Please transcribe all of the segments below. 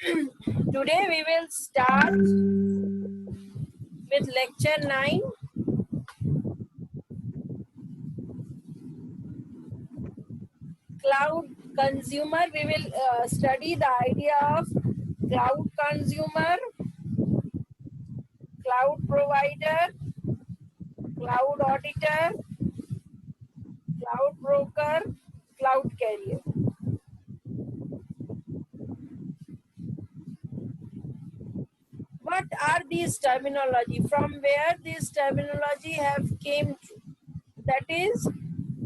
Today we will start with lecture 9. Cloud consumer. We will study the idea of cloud consumer, cloud provider, cloud auditor, cloud broker, cloud carrier. What are these terminology? From where this terminology have came to? That is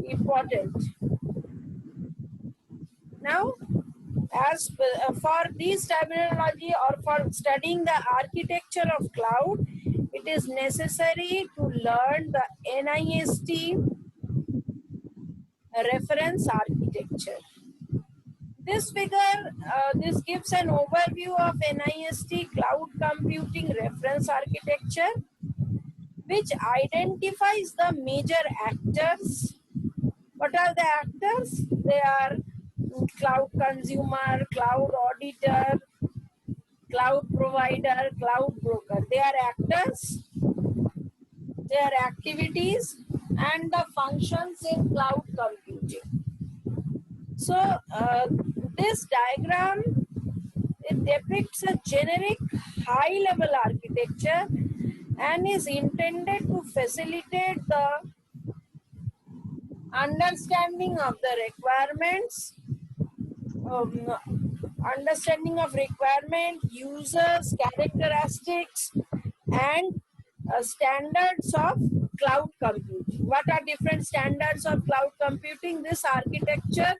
important. Now, as for this terminology or for studying the architecture of cloud, it is necessary to learn the NIST reference architecture. This figure, this gives an overview of NIST cloud computing reference architecture, which identifies the major actors. What are the actors? They are cloud consumer, cloud auditor, cloud provider, cloud broker. They are actors, their activities, and the functions in cloud computing. So this diagram, it depicts a generic high-level architecture and is intended to facilitate the understanding of the requirements, users, characteristics, and standards of cloud computing. What are different standards of cloud computing? This architecture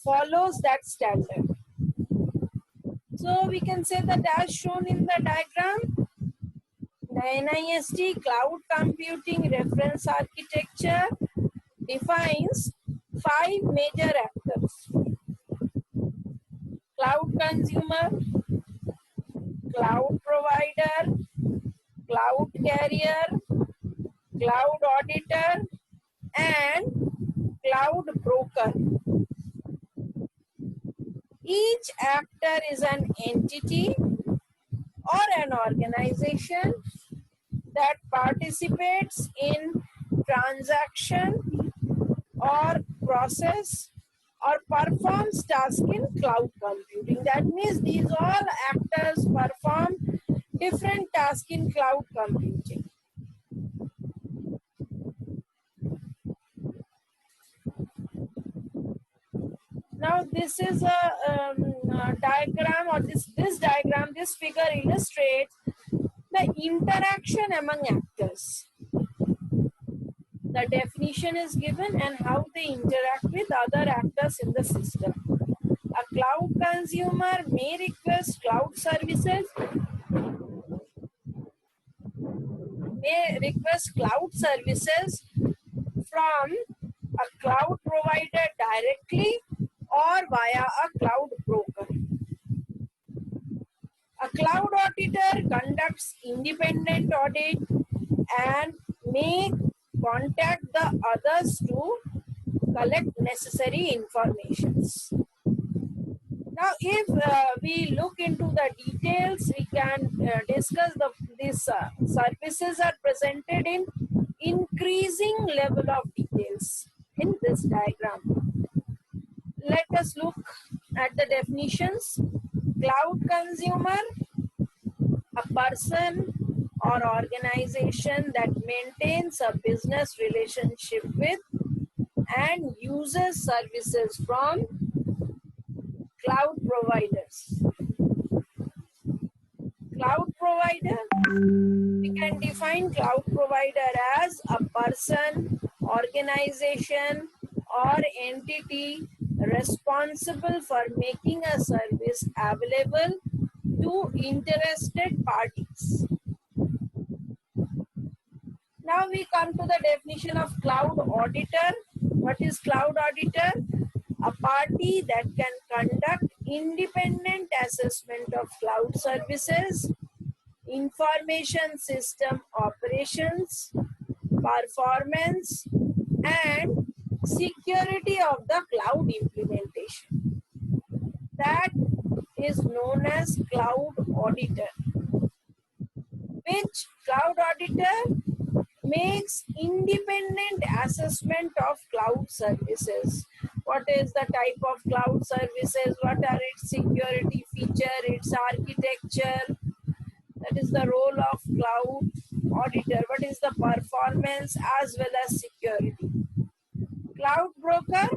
follows that standard. So we can say that as shown in the diagram, the NIST cloud computing reference architecture defines 5 major actors: cloud consumer, cloud provider, cloud carrier, cloud auditor, and cloud broker. Each actor is an entity or an organization that participates in transaction or process or performs task in cloud computing. That means these all actors perform different tasks in cloud computing. Now this is a diagram, or this diagram, this figure illustrates the interaction among actors. The definition is given and how they interact with other actors in the system. A cloud consumer may request cloud services, from a cloud provider directly or via a cloud broker. A cloud auditor conducts independent audit and may contact the others to collect necessary informations. Now, if we look into the details, we can discuss these services are presented in increasing level of details in this diagram. Let us look at the definitions. Cloud consumer, a person or organization that maintains a business relationship with and uses services from cloud providers. Cloud provider, we can define cloud provider as a person, organization, or entity responsible for making a service available to interested parties. Now we come to the definition of cloud auditor. What is cloud auditor? A party that can conduct independent assessment of cloud services, information system operations, performance, and security of the cloud implementation. That is known as cloud auditor, which cloud auditor makes independent assessment of cloud services. What is the type of cloud services? What are its security feature, its architecture? That is the role of cloud auditor. What is the performance as well as security? Cloud broker,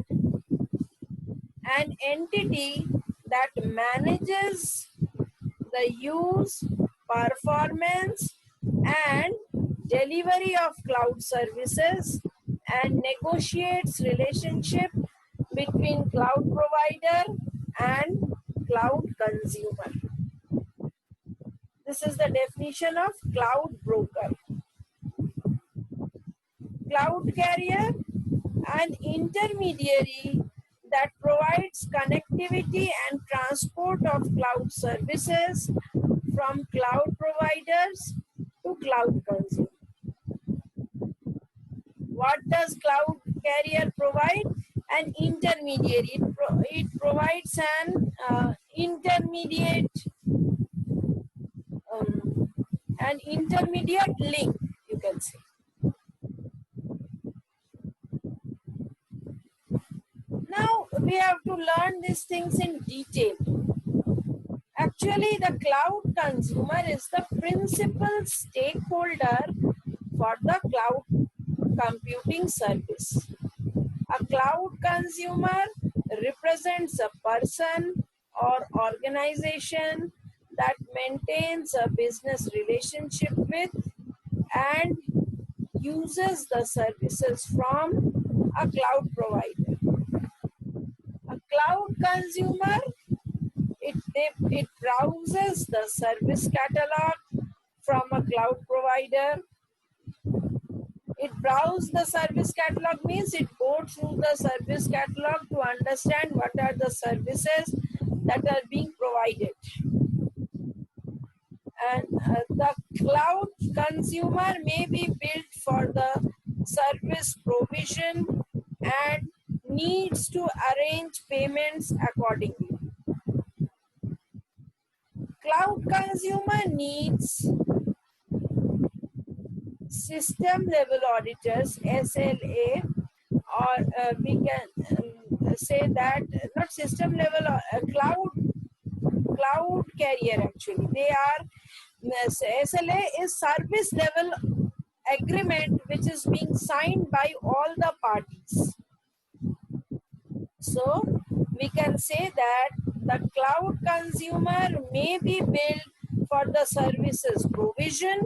an entity that manages the use, performance, and delivery of cloud services and negotiates relationship between cloud provider and cloud consumer. This is the definition of cloud broker. Cloud carrier, an intermediary that provides connectivity and transport of cloud services from cloud providers to cloud consumers. What does cloud carrier provide? An intermediary. It provides an intermediate link, you can say. Now we have to learn these things in detail. Actually, the cloud consumer is the principal stakeholder for the cloud computing service. A cloud consumer represents a person or organization that maintains a business relationship with and uses the services from a cloud provider. A cloud consumer, it browses the service catalog from a cloud provider. It browses the service catalog means it goes through the service catalog to understand what are the services that are being provided. And the cloud consumer may be built for the service provision and needs to arrange payments accordingly. Cloud consumer needs system level auditors, SLA, or we can say that not system level, cloud carrier actually. They are, SLA is service level agreement which is being signed by all the parties. So we can say that the cloud consumer may be billed for the services provision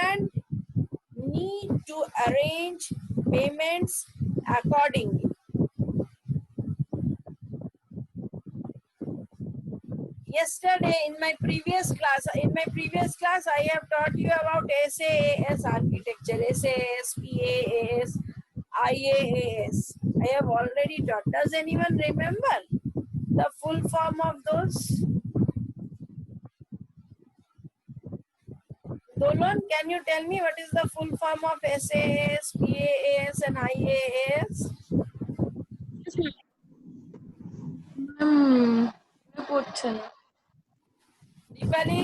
and need to arrange payments accordingly. Yesterday in my previous class, I have taught you about SaaS architecture, SaaS, PaaS, IaaS. I have already taught. Does anyone remember the full form of those? Dolan, can you tell me what is the full form of SaaS, PaaS, and IaaS? Deepali?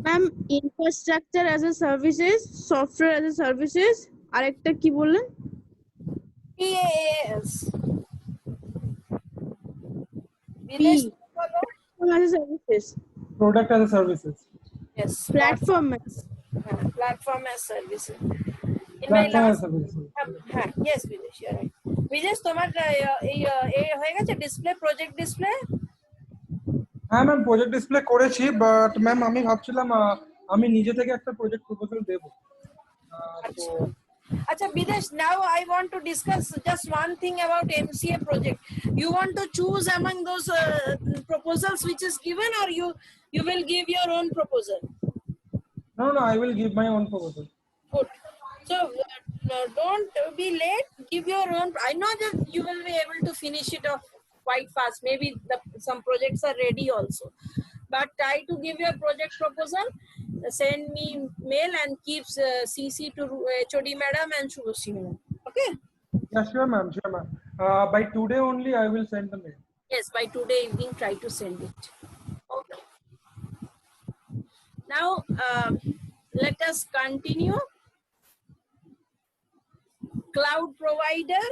Ma'am, infrastructure as a services, software as a services, আরেকটা কি বললেন? PaaS. Platform as a services. Product as a services. Yes. Platform. Platform as services. In Platform my as last, services. yes, Videsh, you're right. Videsh, তোমার হয়ে গেছে display, project display? হ্যাঁ ma'am, project display করেছি, but ma'am আমি ভাবছিলাম আমি নিজে থেকে একটা project proposal Dev. Acha Videsh, now I want to discuss just one thing about MCA project. You want to choose among those proposals which is given, or you will give your own proposal? No, I will give my own proposal. Good. So don't be late. Give your own. I know that you will be able to finish it off quite fast. Maybe some projects are ready also, but try to give your project proposal. Send me mail and keep CC to HOD madam and Shubhashri madam. Okay. Yeah, sure ma'am. By today only I will send the mail. Yes, by today evening, try to send it. Okay. Now, let us continue. Cloud provider.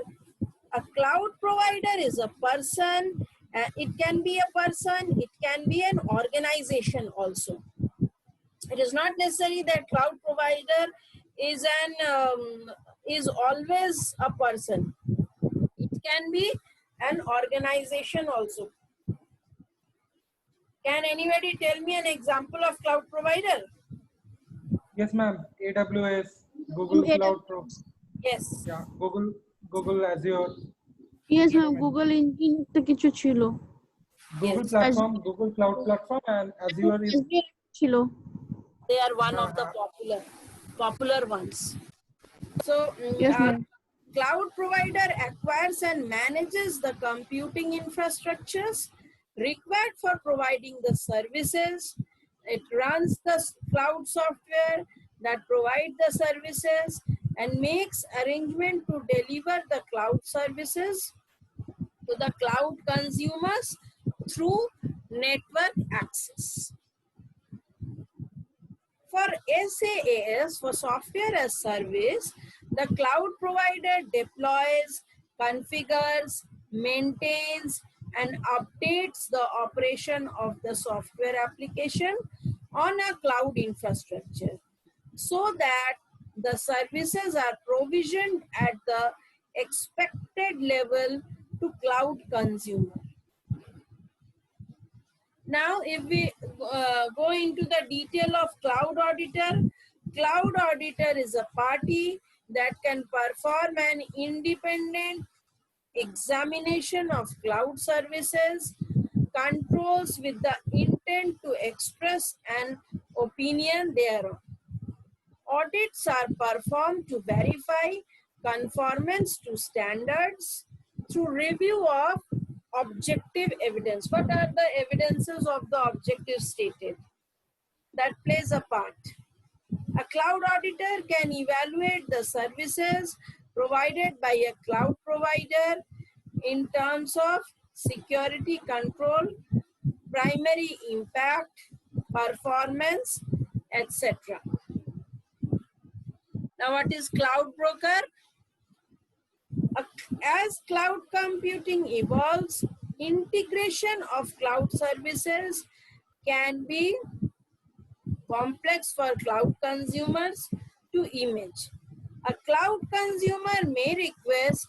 A cloud provider is a person. It can be a person. It can be an organization also. It is not necessary that cloud provider is is always a person. It can be an organization also. Can anybody tell me an example of cloud provider? Yes, ma'am. AWS, Google Cloud Pro. Yes. Yeah, Google Azure. Yes, There are ma'am. many. Google Engine তো কিছু ছিল। Google Yes. platform, Google Cloud Platform, and Azure is ছিল। They are one of the uh, popular ones. So, Yes, ma'am. cloud provider acquires and manages the computing infrastructures required for providing the services. It runs the cloud software that provide the services and makes arrangement to deliver the cloud services to the cloud consumers through network access. For SaaS, for software as service, the cloud provider deploys, configures, maintains, and updates the operation of the software application on a cloud infrastructure so that the services are provisioned at the expected level to cloud consumer. Now, if we go into the detail of cloud auditor is a party that can perform an independent examination of cloud services, controls with the intent to express an opinion thereon. Audits are performed to verify conformance to standards through review of objective evidence. What are the evidences of the objective stated? That plays a part. A cloud auditor can evaluate the services provided by a cloud provider in terms of security control, primary impact, performance, etc. Now, what is cloud broker? As cloud computing evolves, integration of cloud services can be complex for cloud consumers to image. A cloud consumer may request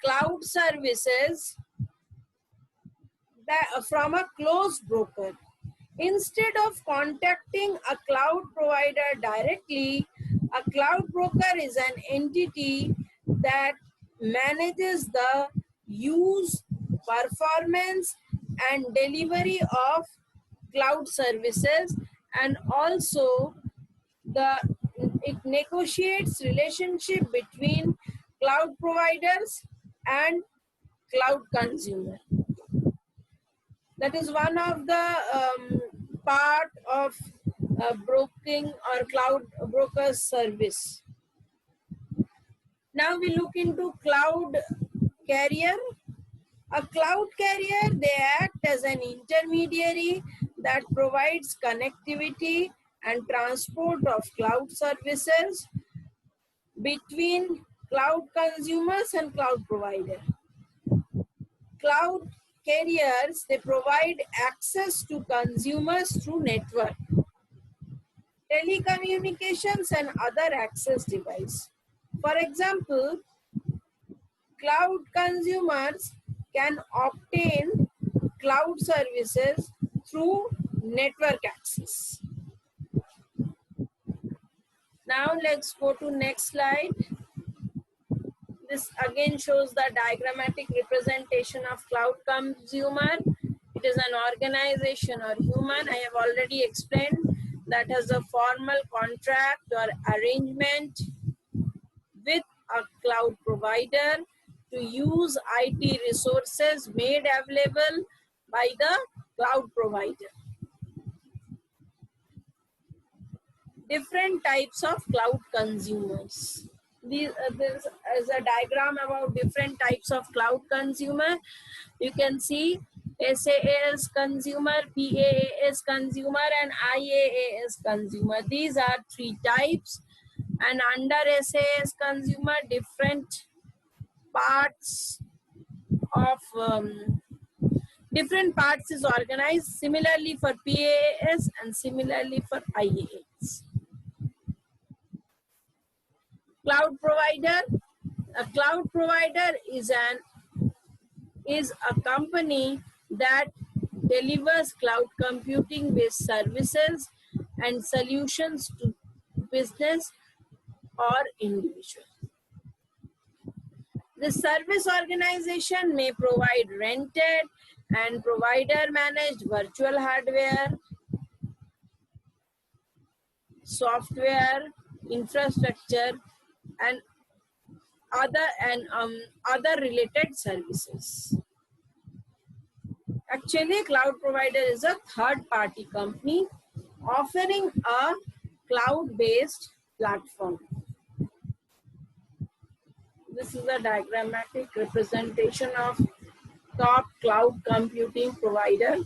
cloud services from a closed broker. Instead of contacting a cloud provider directly, a cloud broker is an entity that manages the use, performance, and delivery of cloud services, and also it negotiates relationship between cloud providers and cloud consumer. That is one of the part of broking or cloud brokers service. Now we look into cloud carrier. A cloud carrier, they act as an intermediary that provides connectivity and transport of cloud services between cloud consumers and cloud provider. Cloud carriers, they provide access to consumers through network, telecommunications, and other access device. For example, cloud consumers can obtain cloud services through network access. Now let's go to next slide. This again shows the diagrammatic representation of cloud consumer. It is an organization or human. I have already explained that has a formal contract or arrangement with a cloud provider to use IT resources made available by the cloud provider. Different types of cloud consumers. This is a diagram about different types of cloud consumer. You can see SaaS consumer, PaaS consumer, and IaaS consumer. These are three types, and under SaaS consumer, different parts of different parts is organized. Similarly for PaaS and similarly for IaaS. Cloud provider. A cloud provider is a company that delivers cloud computing based services and solutions to business or individual. The service organization may provide rented and provider managed virtual hardware, software, infrastructure, and other related services. Actually, cloud provider is a third-party company offering a cloud-based platform. This is a diagrammatic representation of top cloud computing provider.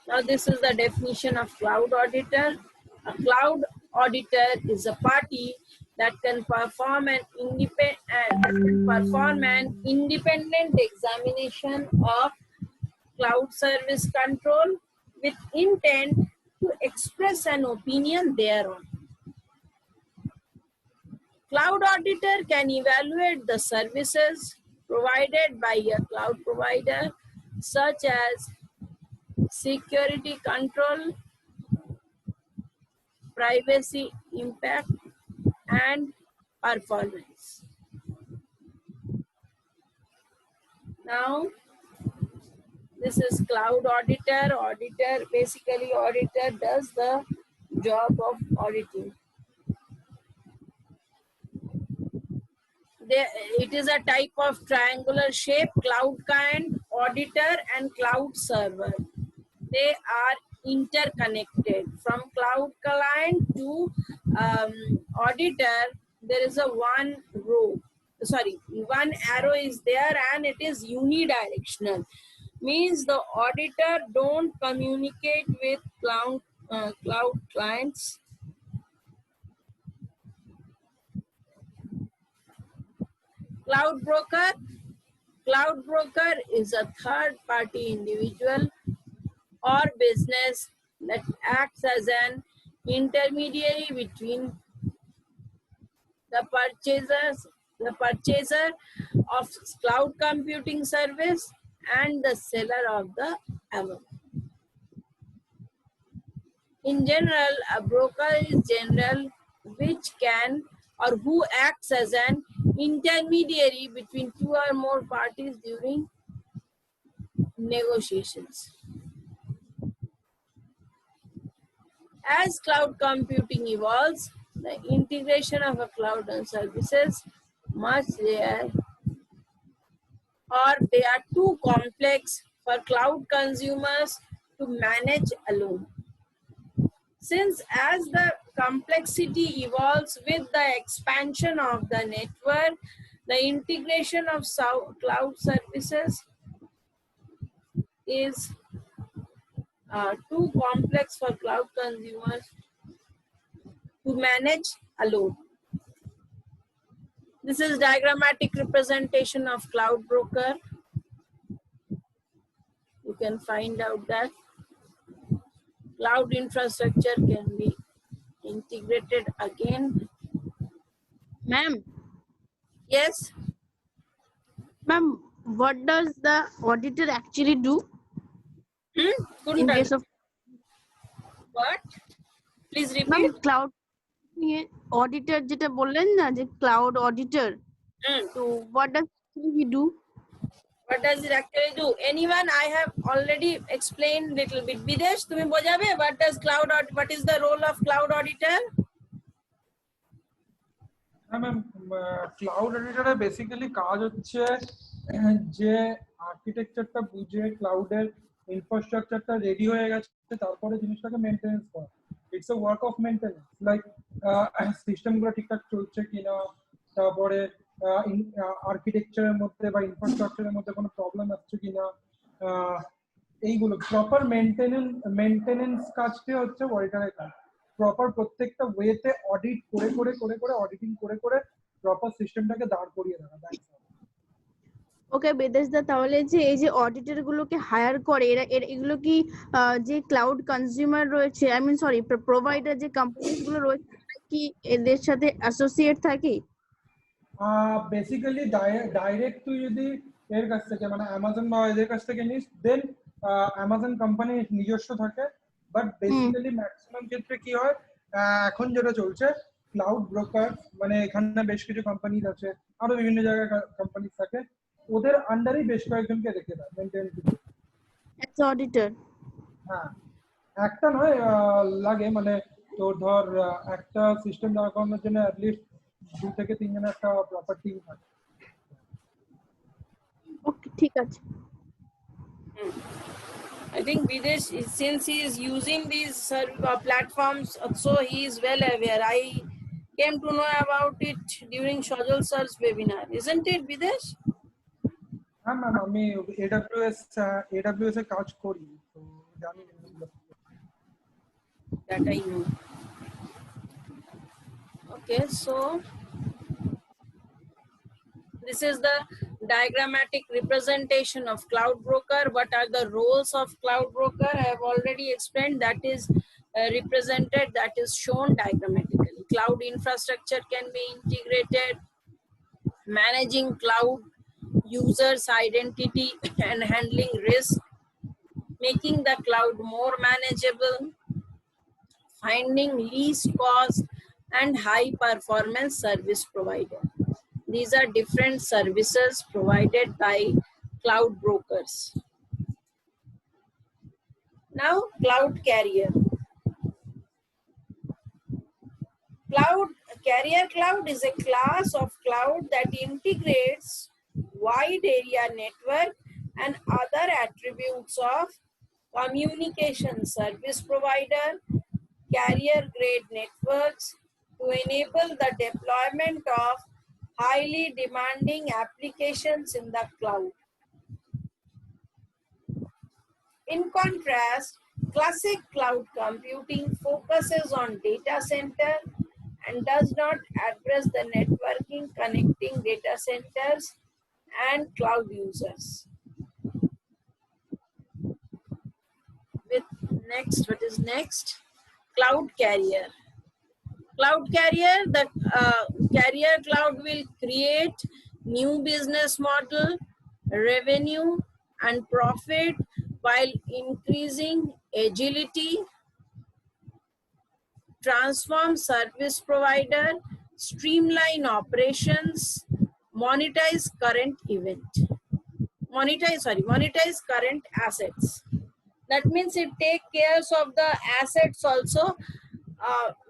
Now, this is the definition of cloud auditor. A cloud auditor is a party that can perform an independent examination of cloud service control with intent to express an opinion thereon. Cloud auditor can evaluate the services provided by a cloud provider, such as security control, privacy impact, and performance. Now, this is cloud auditor. Basically auditor does the job of auditing. It is a type of triangular shape, cloud client, auditor, and cloud server. They are interconnected. From cloud client to auditor, there is one arrow is there, and it is unidirectional. Means the auditor don't communicate with cloud clients. Cloud broker. Cloud broker is a third-party individual or business that acts as an intermediary between the purchaser of cloud computing service and the seller of the above. In general, a broker is which can or who acts as an intermediary between two or more parties during negotiations. As cloud computing evolves, the integration of a cloud and services they are too complex for cloud consumers to manage alone. Since as the complexity evolves with the expansion of the network, the integration of cloud services is too complex for cloud consumers to manage alone. This is diagrammatic representation of cloud broker. You can find out that cloud infrastructure can be integrated again. Ma'am. Yes. Ma'am, what does the auditor actually do? In case of what? Please repeat. Ma'am, cloud auditor যেটা বললেন না যে cloud auditor. So what does he do? What does it actually do? Anyone? I have already explained little bit. Videsh, তুমি বোঝাবে what is the role of cloud auditor? Ma'am cloud অডিটরের basically কাজ হচ্ছে যে আর্কিটেকচারটা বুঝে ক্লাউডের ইনফ্রাস্ট্রাকচারটা রেডি হয়ে গেছে তারপরে জিনিসটাকে মেইনটেনেন্স করা। It's a work of maintenance, like সিস্টেমগুলো ঠিকঠাক চলছে কিনা, তারপরে আর্কিটেকচারের মধ্যে বা ইনফ্রাস্ট্রাকচারের মধ্যে কোনো প্রবলেম আসছে কিনা, এইগুলো প্রপার মেনটেনেন্স কাজটি হচ্ছে অডিটরের কাজ। প্রপার প্রত্যেকটা ওয়েতে অডিট করে করে করে করে অডিটিং করে করে প্রপার সিস্টেমটাকে দাঁড় করিয়ে রাখা। ওকে বিদেশ দা, তাহলে যে এই যে অডিটর গুলোকে হায়ার করে এরা এগুলো কি যে ক্লাউড কনজিউমার রয়েছে, আই মিন সরি প্রোভাইডার যে কোম্পানিজ গুলো রয়েছে কি এদের সাথে অ্যাসোসিয়েট থাকে? বেসিক্যালি ডাইরেক্ট তুই যদি এর কাছ থেকে মানে অ্যামাজন বা এদের কাছ থেকে নিস দেন অ্যামাজন কোম্পানি নিজস্ব থাকে। বাট বেসিক্যালি ম্যাক্সিমাম ক্ষেত্রে কি হয়, এখন যেটা চলছে ক্লাউড ব্রোকার, মানে এখানে বেশ কিছু কোম্পানি আছে, আরো বিভিন্ন জায়গায় কোম্পানি থাকে, ওদের আন্ডারেই বেশ কয়েকজনকে রেখে দেয় মেইনটেইন করতে। As auditor? হ্যাঁ, একটা নয়, লাগে মানে তোর ধর একটা সিস্টেম দাঁড় করানোর জন্য অ্যাটলিস্ট 2 থেকে 3 জনের একটা প্রপার টিম থাকে। ওকে, ঠিক আছে। I think Videsh, since he is using these platforms, so he is well aware. I came to know about it during Shajal sir's webinar, isn't it, Videsh? হ্যাঁ ম্যাম, আমি AWS এ কাজ করি, তো জানি That I know. Okay, so this is the diagrammatic representation of cloud broker. What are the roles of cloud broker? I have already explained. That is represented, that is shown diagrammatically. Cloud infrastructure can be integrated, managing cloud users identity and handling risk, making the cloud more manageable, finding least cost and high performance service provider. These are different services provided by cloud brokers. Now, cloud carrier. Carrier cloud is a class of cloud that integrates wide area network and other attributes of communication service provider, carrier grade networks to enable the deployment of highly demanding applications in the cloud. In contrast, classic cloud computing focuses on data center and does not address the networking connecting data centers and cloud users. What is next? Cloud carrier. Cloud carrier, the carrier cloud will create new business model, revenue and profit while increasing agility, transform service provider, streamline operations, monetize current assets. That means it take care of the assets also,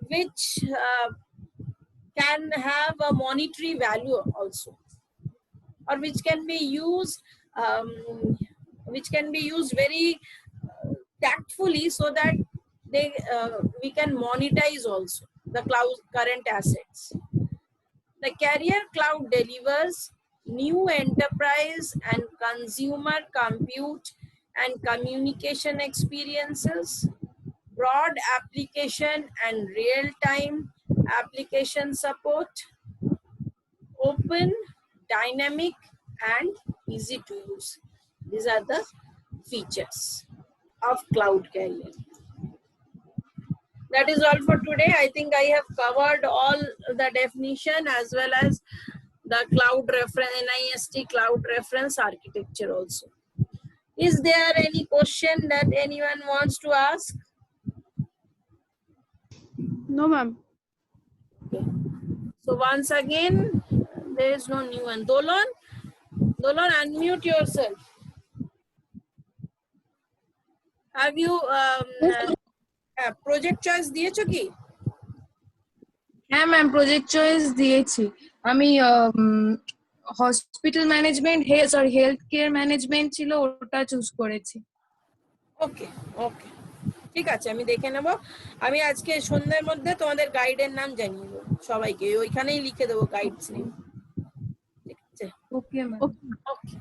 which can have a monetary value also, or which can be used very tactfully, so that we can monetize also the cloud current assets. The carrier cloud delivers new enterprise and consumer compute and communication experiences, broad application and real-time application support, open, dynamic, and easy to use. These are the features of cloud carrier. That is all for today. I think I have covered all the definition as well as the cloud reference, NIST cloud reference architecture also. Is there any question that anyone wants to ask? No, ma'am. Okay. So once again, there is no new one. Dolan, unmute yourself. Have you project choice দিয়েছো কি? হ্যাঁ ma'am, project choice দিয়েছি আমি। Hospital management, health care management ছিল, ওটা choose করেছি। ওকে ওকে, ঠিক আছে, আমি দেখে নেব। আমি আজকে সন্ধ্যার মধ্যে তোমাদের গাইডের নাম জানিয়ে দেবো সবাইকে, ওইখানেই লিখে দেবো guides name. Okay, ma'am. Okay. Okay.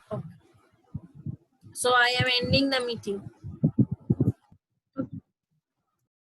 So I am ending the meeting.